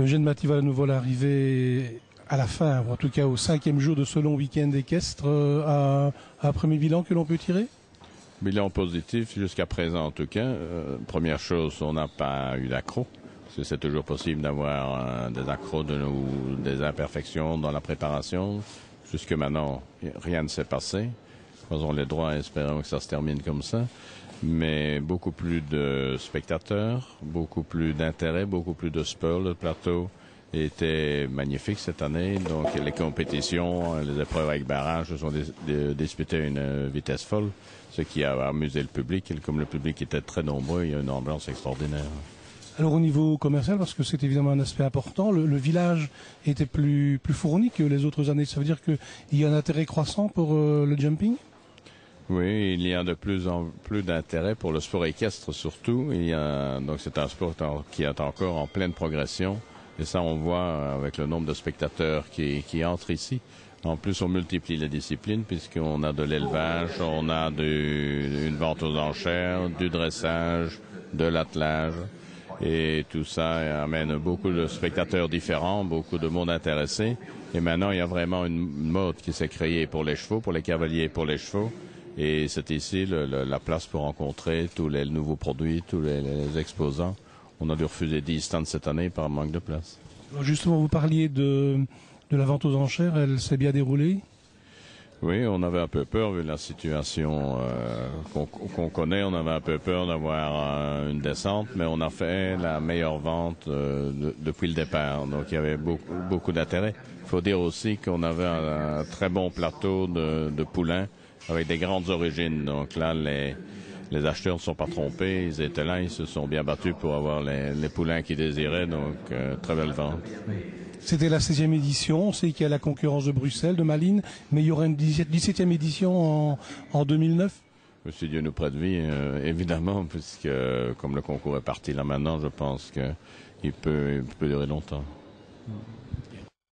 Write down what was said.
Eugène Mathival, nous voilà arrivés à la fin, ou en tout cas au 5e jour de ce long week-end équestre, à un premier bilan que l'on peut tirer? Bilan positif jusqu'à présent en tout cas. Première chose, on n'a pas eu d'accro. Parce que c'est toujours possible d'avoir des accros ou des imperfections dans la préparation. Jusque maintenant, rien ne s'est passé. Faisons les droits et espérons que ça se termine comme ça. Mais beaucoup plus de spectateurs, beaucoup plus d'intérêt, beaucoup plus de sport. Le plateau était magnifique cette année. Donc les compétitions, les épreuves avec barrage se sont disputées à une vitesse folle, ce qui a amusé le public. Et comme le public était très nombreux, il y a une ambiance extraordinaire. Alors au niveau commercial, parce que c'est évidemment un aspect important, le village était plus fourni que les autres années. Ça veut dire qu'il y a un intérêt croissant pour le jumping? Oui, il y a de plus en plus d'intérêt pour le sport équestre surtout. Donc c'est un sport qui est encore en pleine progression. Et ça, on voit avec le nombre de spectateurs qui entrent ici. En plus, on multiplie les disciplines puisqu'on a de l'élevage, on a une vente aux enchères, du dressage, de l'attelage. Et tout ça amène beaucoup de spectateurs différents, beaucoup de monde intéressé. Et maintenant, il y a vraiment une mode qui s'est créée pour les chevaux, pour les cavaliers, pour les chevaux. Et c'est ici la place pour rencontrer tous les nouveaux produits, tous les exposants. On a dû refuser 10 stands cette année par manque de place. Alors justement, vous parliez de la vente aux enchères, elle s'est bien déroulée? Oui, on avait un peu peur vu la situation qu'on connaît. On avait un peu peur d'avoir une descente, mais on a fait la meilleure vente depuis le départ. Donc il y avait beaucoup d'intérêt. Il faut dire aussi qu'on avait un très bon plateau de poulains avec des grandes origines. Donc là, les acheteurs ne sont pas trompés. Ils étaient là, ils se sont bien battus pour avoir les poulains qu'ils désiraient. Donc très belle vente. C'était la 16e édition, on sait qu'il y a la concurrence de Bruxelles, de Malines, mais il y aura une 17e édition en 2009. Monsieur Dieu nous prête vie, évidemment, puisque comme le concours est parti là maintenant, je pense qu'il peut durer longtemps.